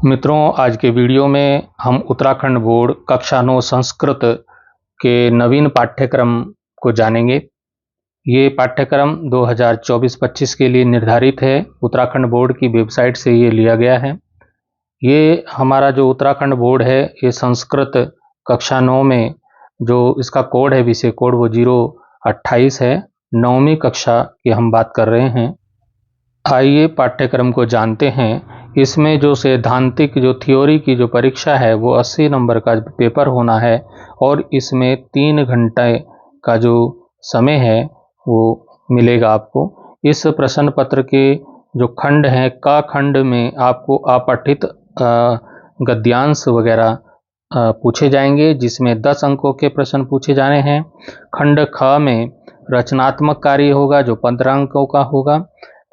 मित्रों, आज के वीडियो में हम उत्तराखंड बोर्ड कक्षा 9 संस्कृत के नवीन पाठ्यक्रम को जानेंगे। ये पाठ्यक्रम 2024-25 के लिए निर्धारित है। उत्तराखंड बोर्ड की वेबसाइट से ये लिया गया है। ये हमारा जो उत्तराखंड बोर्ड है, ये संस्कृत कक्षा 9 में जो इसका कोड है, विषय कोड, वो 028 है। 9वीं कक्षा की हम बात कर रहे हैं। आइए पाठ्यक्रम को जानते हैं। इसमें जो सैद्धांतिक जो थ्योरी की जो परीक्षा है वो 80 नंबर का पेपर होना है और इसमें 3 घंटे का जो समय है वो मिलेगा आपको। इस प्रश्न पत्र के जो खंड हैं, क खंड में आपको अपठित गद्यांश वगैरह पूछे जाएंगे, जिसमें 10 अंकों के प्रश्न पूछे जाने हैं। खंड ख में रचनात्मक कार्य होगा जो 15 अंकों का होगा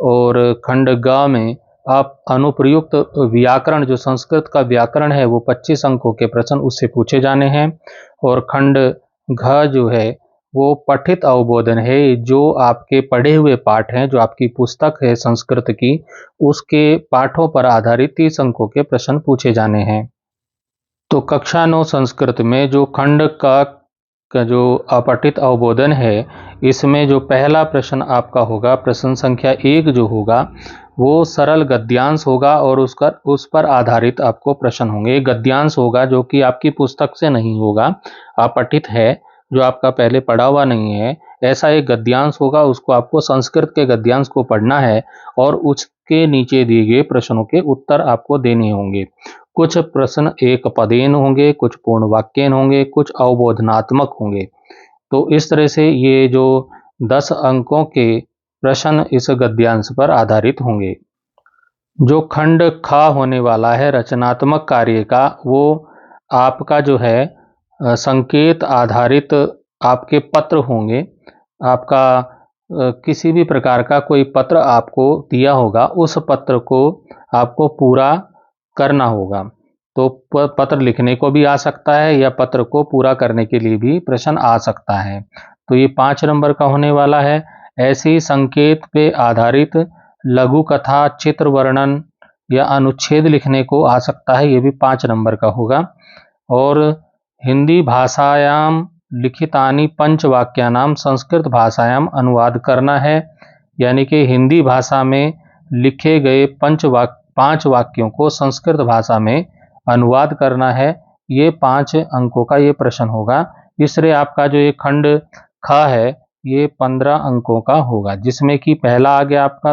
और खंड ग में आप अनुप्रयुक्त व्याकरण, जो संस्कृत का व्याकरण है, वो 25 अंकों के प्रश्न उससे पूछे जाने हैं। और खंड घ जो है वो पठित अवबोधन है, जो आपके पढ़े हुए पाठ हैं, जो आपकी पुस्तक है संस्कृत की, उसके पाठों पर आधारित 30 अंकों के प्रश्न पूछे जाने हैं। तो कक्षा 9 संस्कृत में जो खंड का जो अपठित अवबोधन है, इसमें जो पहला प्रश्न आपका होगा, प्रश्न संख्या 1 जो होगा, वो सरल गद्यांश होगा और उस पर आधारित आपको प्रश्न होंगे। गद्यांश होगा जो कि आपकी पुस्तक से नहीं होगा, अपठित है, जो आपका पहले पढ़ा हुआ नहीं है, ऐसा एक गद्यांश होगा। उसको आपको संस्कृत के गद्यांश को पढ़ना है और उसके नीचे दिए गए प्रश्नों के उत्तर आपको देने होंगे। कुछ प्रश्न एक पदेन होंगे, कुछ पूर्ण वाक्यन होंगे, कुछ अवबोधनात्मक होंगे। तो इस तरह से ये जो 10 अंकों के प्रश्न इस गद्यांश पर आधारित होंगे। जो खंड ख होने वाला है रचनात्मक कार्य का, वो आपका जो है संकेत आधारित आपके पत्र होंगे। आपका किसी भी प्रकार का कोई पत्र आपको दिया होगा, उस पत्र को आपको पूरा करना होगा। तो पत्र लिखने को भी आ सकता है या पत्र को पूरा करने के लिए भी प्रश्न आ सकता है। तो ये 5 नंबर का होने वाला है। ऐसे ही संकेत पे आधारित लघु कथा, चित्र वर्णन या अनुच्छेद लिखने को आ सकता है, ये भी 5 नंबर का होगा। और हिंदी भाषायाम लिखितानि पंचवाक्यानाम संस्कृत भाषायाम अनुवाद करना है, यानी कि हिंदी भाषा में लिखे गए 5 वाक्यों को संस्कृत भाषा में अनुवाद करना है। ये 5 अंकों का ये प्रश्न होगा। इसलिए आपका जो ये खंड ख है ये 15 अंकों का होगा, जिसमें कि पहला आ गया आपका,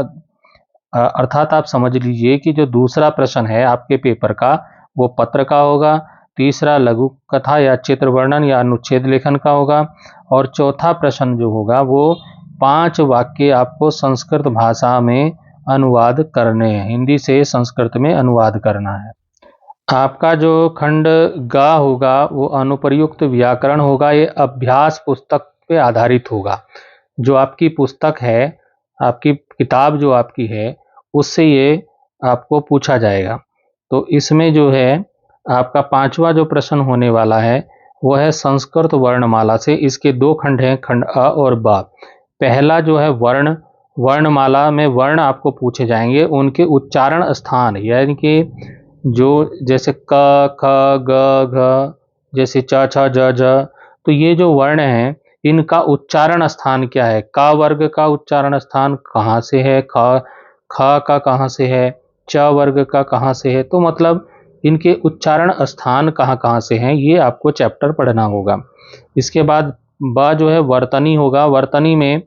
अर्थात आप समझ लीजिए कि जो दूसरा प्रश्न है आपके पेपर का वो पत्र का होगा, तीसरा लघु कथा या चित्र वर्णन या अनुच्छेद लेखन का होगा और चौथा प्रश्न जो होगा वो 5 वाक्य आपको संस्कृत भाषा में अनुवाद करने हैं, हिंदी से संस्कृत में अनुवाद करना है। आपका जो खंड ग होगा वो अनुप्रयुक्त व्याकरण होगा। ये अभ्यास पुस्तक पे आधारित होगा। जो आपकी पुस्तक है, आपकी किताब जो आपकी है, उससे ये आपको पूछा जाएगा। तो इसमें जो है आपका 5वां जो प्रश्न होने वाला है वो है संस्कृत वर्णमाला से। इसके 2 खंड हैं, खंड अ और ब। पहला जो है वर्णमाला में वर्ण आपको पूछे जाएंगे, उनके उच्चारण स्थान, यानी कि जो जैसे क ख ग घ, जैसे च छ ज झ, तो ये जो वर्ण हैं इनका उच्चारण स्थान क्या है, का वर्ग का उच्चारण स्थान कहाँ से है, ख का कहाँ से है, च वर्ग का कहाँ से है, तो मतलब इनके उच्चारण स्थान कहाँ कहाँ से हैं, ये आपको चैप्टर पढ़ना होगा। इसके बाद ब जो है वर्तनी होगा। वर्तनी में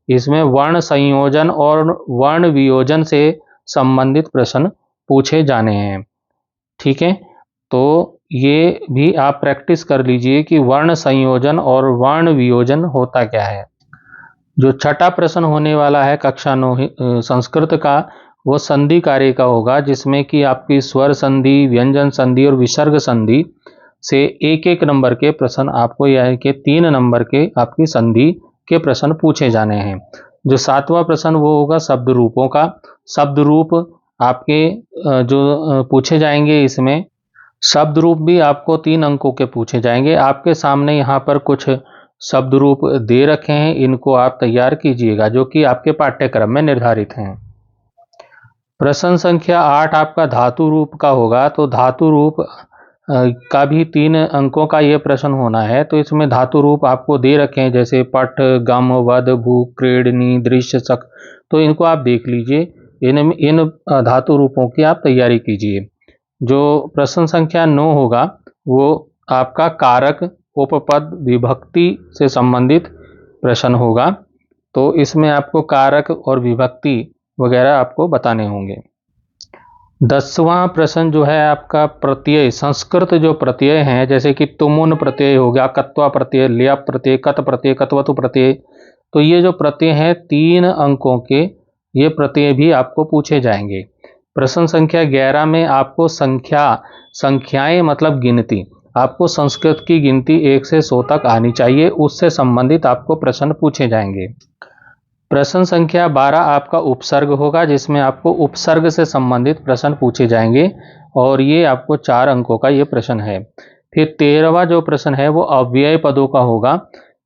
इसमें वर्ण संयोजन और वर्ण वियोजन से संबंधित प्रश्न पूछे जाने हैं। ठीक है, तो ये भी आप प्रैक्टिस कर लीजिए कि वर्ण संयोजन और वर्ण वियोजन होता क्या है। जो छठा प्रश्न होने वाला है कक्षा 9 संस्कृत का, वो संधि कार्य का होगा, जिसमें कि आपकी स्वर संधि, व्यंजन संधि और विसर्ग संधि से 1-1 नंबर के प्रश्न आपको, यानी कि 3 नंबर के आपकी संधि के प्रश्न पूछे जाने हैं। जो 7वां प्रश्न वो होगा शब्द रूपों का। शब्द रूप आपके जो पूछे जाएंगे, इसमें शब्द रूप भी आपको 3 अंकों के पूछे जाएंगे। आपके सामने यहाँ पर कुछ शब्द रूप दे रखे हैं, इनको आप तैयार कीजिएगा, जो कि आपके पाठ्यक्रम में निर्धारित हैं। प्रश्न संख्या 8 आपका धातु रूप का होगा। तो धातु रूप का भी 3 अंकों का ये प्रश्न होना है। तो इसमें धातु रूप आपको दे रखे हैं, जैसे पट, गम, वध, भू, क्रीडनी, दृश्य, शक। तो इनको आप देख लीजिए, इन धातु रूपों की आप तैयारी कीजिए। जो प्रश्न संख्या 9 होगा वो आपका कारक, उपपद, विभक्ति से संबंधित प्रश्न होगा। तो इसमें आपको कारक और विभक्ति वगैरह आपको बताने होंगे। 10वां प्रश्न जो है आपका प्रत्यय, संस्कृत जो प्रत्यय हैं, जैसे कि तुमुन प्रत्यय हो गया, कत्वा प्रत्यय, ल्या प्रत्यय, कत प्रत्यय, कत्वतु प्रत्यय। तो ये जो प्रत्यय हैं 3 अंकों के, ये प्रत्यय भी आपको पूछे जाएंगे। प्रश्न संख्या 11 में आपको संख्याएं मतलब गिनती, आपको संस्कृत की गिनती 1 से 100 तक आनी चाहिए, उससे संबंधित आपको प्रश्न पूछे जाएंगे। प्रश्न संख्या 12 आपका उपसर्ग होगा, जिसमें आपको उपसर्ग से संबंधित प्रश्न पूछे जाएंगे और ये आपको 4 अंकों का ये प्रश्न है। फिर 13वां जो प्रश्न है वो अव्यय पदों का होगा,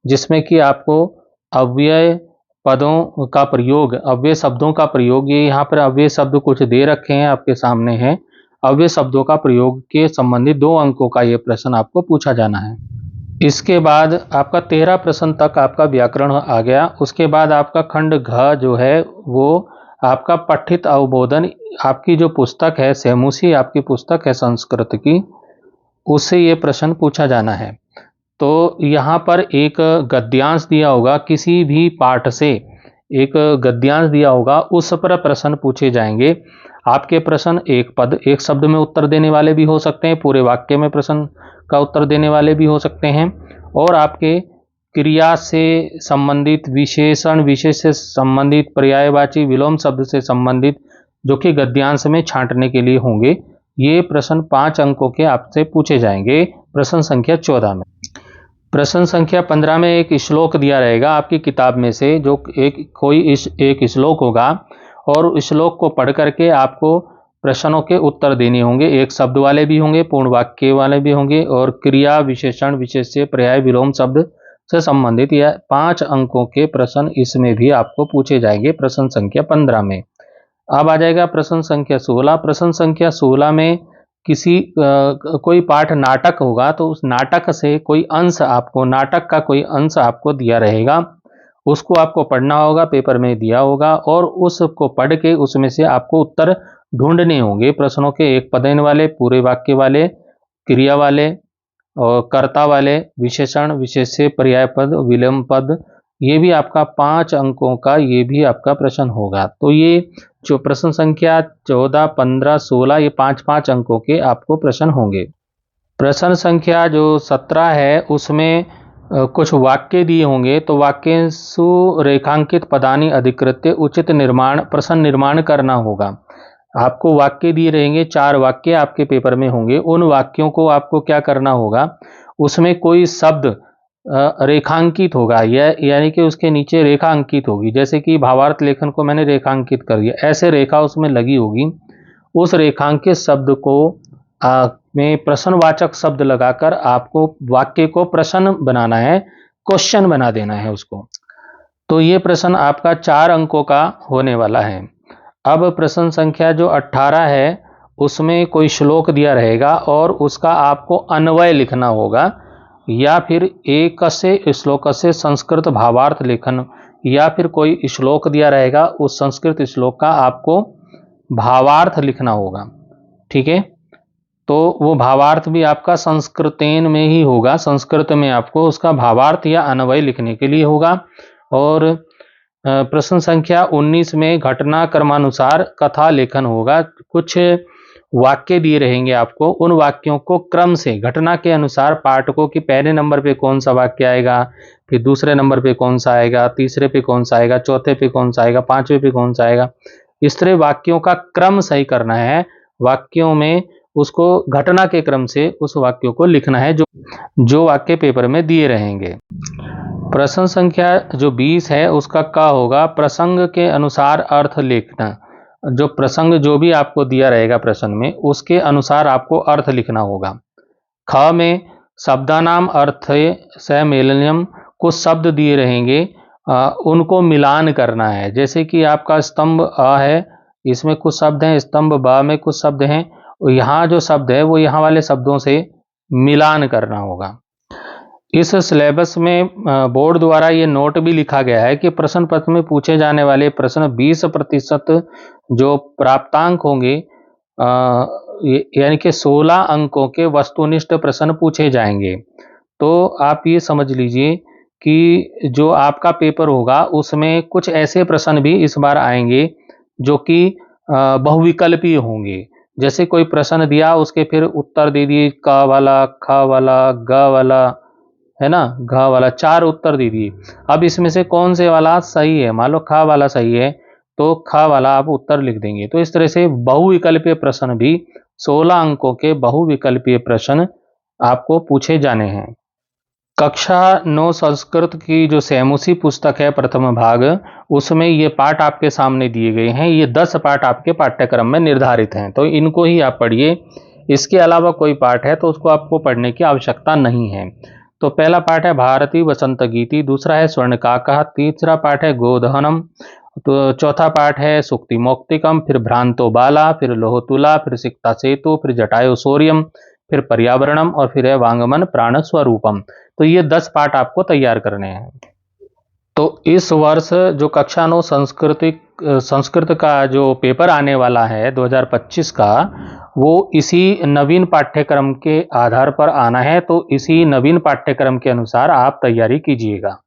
जिसमें कि आपको अव्यय पदों का प्रयोग, अव्यय शब्दों का प्रयोग, ये यहाँ पर अव्यय शब्द कुछ दे रखे हैं आपके सामने हैं। अव्यय शब्दों का प्रयोग के संबंधित 2 अंकों का ये प्रश्न आपको पूछा जाना है। इसके बाद आपका 13 प्रश्न तक आपका व्याकरण आ गया। उसके बाद आपका खंड घ जो है वो आपका पठित अवबोधन, आपकी जो पुस्तक है सेमुसी, आपकी पुस्तक है संस्कृत की, उससे ये प्रश्न पूछा जाना है। तो यहाँ पर एक गद्यांश दिया होगा, किसी भी पाठ से एक गद्यांश दिया होगा, उस पर प्रश्न पूछे जाएंगे। आपके प्रश्न एक पद एक शब्द में उत्तर देने वाले भी हो सकते हैं, पूरे वाक्य में प्रश्न का उत्तर देने वाले भी हो सकते हैं, और आपके क्रिया से संबंधित, विशेषण विशेष से संबंधित, पर्यायवाची विलोम शब्द से संबंधित, जो कि गद्यांश में छांटने के लिए होंगे। ये प्रश्न 5 अंकों के आपसे पूछे जाएंगे प्रश्न संख्या 14 में। प्रश्न संख्या 15 में एक श्लोक दिया रहेगा आपकी किताब में से, जो एक श्लोक होगा, और श्लोक को पढ़ करके आपको प्रश्नों के उत्तर देने होंगे। एक शब्द वाले भी होंगे, पूर्ण वाक्य वाले भी होंगे, और क्रिया, विशेषण, विशेष्य, पर्याय, विलोम शब्द से संबंधित या 5 अंकों के प्रश्न इसमें भी आपको पूछे जाएंगे प्रश्न संख्या 15 में। अब आ जाएगा प्रश्न संख्या 16। प्रश्न संख्या 16 में कोई पाठ नाटक होगा, तो उस नाटक से कोई अंश आपको, नाटक का कोई अंश आपको दिया रहेगा, उसको आपको पढ़ना होगा, पेपर में दिया होगा, और उसको पढ़ के उसमें से आपको उत्तर ढूंढने होंगे। प्रश्नों के एक पदेन वाले, पूरे वाक्य वाले, क्रिया वाले और कर्ता वाले, विशेषण, विशेष्य, पर्याय पद, विलोम पद, ये भी आपका 5 अंकों का ये भी आपका प्रश्न होगा। तो ये जो प्रश्न संख्या 14, 15, 16, ये 5-5 अंकों के आपको प्रश्न होंगे। प्रश्न संख्या जो 17 है उसमें कुछ वाक्य दिए होंगे, तो वाक्यांशु रेखांकित पदानि अधिकृत्य उचित निर्माण, प्रश्न निर्माण करना होगा। आपको वाक्य दिए रहेंगे, 4 वाक्य आपके पेपर में होंगे। उन वाक्यों को आपको क्या करना होगा, उसमें कोई शब्द रेखांकित होगा, यानी कि उसके नीचे रेखा अंकित होगी। जैसे कि भावार्थ लेखन को मैंने रेखांकित कर दिया, ऐसे रेखा उसमें लगी होगी। उस रेखांकित शब्द को में प्रश्नवाचक शब्द लगाकर आपको वाक्य को प्रश्न बनाना है, क्वेश्चन बना देना है उसको। तो ये प्रश्न आपका 4 अंकों का होने वाला है। अब प्रश्न संख्या जो 18 है उसमें कोई श्लोक दिया रहेगा और उसका आपको अन्वय लिखना होगा, या फिर एक से श्लोक से संस्कृत भावार्थ लेखन, या फिर कोई श्लोक दिया रहेगा, उस संस्कृत श्लोक का आपको भावार्थ लिखना होगा। ठीक है, तो वो भावार्थ भी आपका संस्कृतेन में ही होगा, संस्कृत में आपको उसका भावार्थ या अन्वय लिखने के लिए होगा। और प्रश्न संख्या 19 में घटना क्रमानुसार कथा लेखन होगा। कुछ वाक्य दिए रहेंगे आपको, उन वाक्यों को क्रम से घटना के अनुसार पाठकों की पहले नंबर पे कौन सा वाक्य आएगा, फिर दूसरे नंबर पे कौन सा आएगा, तीसरे पे कौन सा आएगा, चौथे पे कौन सा आएगा, पांचवे पे कौन सा आएगा, इस तरह वाक्यों का क्रम सही करना है। वाक्यों में उसको घटना के क्रम से उस वाक्यों को लिखना है जो वाक्य पेपर में दिए रहेंगे। प्रश्न संख्या जो 20 है उसका का होगा, प्रसंग के अनुसार अर्थ लिखना। जो प्रसंग जो भी आपको दिया रहेगा प्रश्न में, उसके अनुसार आपको अर्थ लिखना होगा। ख में शब्दानाम अर्थ सम्मेलनम, कुछ शब्द दिए रहेंगे, उनको मिलान करना है। जैसे कि आपका स्तंभ अ है, इसमें कुछ शब्द हैं, स्तंभ ब में कुछ शब्द हैं, और यहाँ जो शब्द है वो यहाँ वाले शब्दों से मिलान करना होगा। इस सिलेबस में बोर्ड द्वारा ये नोट भी लिखा गया है कि प्रश्न पत्र में पूछे जाने वाले प्रश्न 20% जो प्राप्तांक होंगे, यानी कि 16 अंकों के वस्तुनिष्ठ प्रश्न पूछे जाएंगे। तो आप ये समझ लीजिए कि जो आपका पेपर होगा उसमें कुछ ऐसे प्रश्न भी इस बार आएंगे जो कि बहुविकल्पीय होंगे। जैसे कोई प्रश्न दिया, उसके फिर उत्तर दे दिए क वाला, ख वाला, ग वाला, है ना, घ वाला, 4 उत्तर दे दिए। अब इसमें से कौन से वाला सही है, मान लो ख वाला सही है तो ख वाला आप उत्तर लिख देंगे। तो इस तरह से बहुविकल्पीय प्रश्न भी 16 अंकों के बहुविकल्पीय प्रश्न आपको पूछे जाने हैं। कक्षा 9 संस्कृत की जो सैमुसी पुस्तक है प्रथम भाग, उसमें ये पाठ आपके सामने दिए गए हैं। ये 10 पाठ आपके पाठ्यक्रम में निर्धारित हैं, तो इनको ही आप पढ़िए। इसके अलावा कोई पाठ है तो उसको आपको पढ़ने की आवश्यकता नहीं है। तो पहला पाठ है भारती वसंत गीति, दूसरा है स्वर्ण काका, तीसरा पाठ है गोदहनम, तो चौथा पाठ है सुक्ति मौक्तिकम, फिर भ्रांतो बाला, फिर लोहतुला, फिर सिक्ता सेतु, फिर जटायु सूर्यम, फिर पर्यावरणम, और फिर है वांगमन प्राण स्वरूपम। तो ये 10 पाठ आपको तैयार करने हैं। तो इस वर्ष जो कक्षा 9 संस्कृत का जो पेपर आने वाला है 2025 का, वो इसी नवीन पाठ्यक्रम के आधार पर आना है। तो इसी नवीन पाठ्यक्रम के अनुसार आप तैयारी कीजिएगा।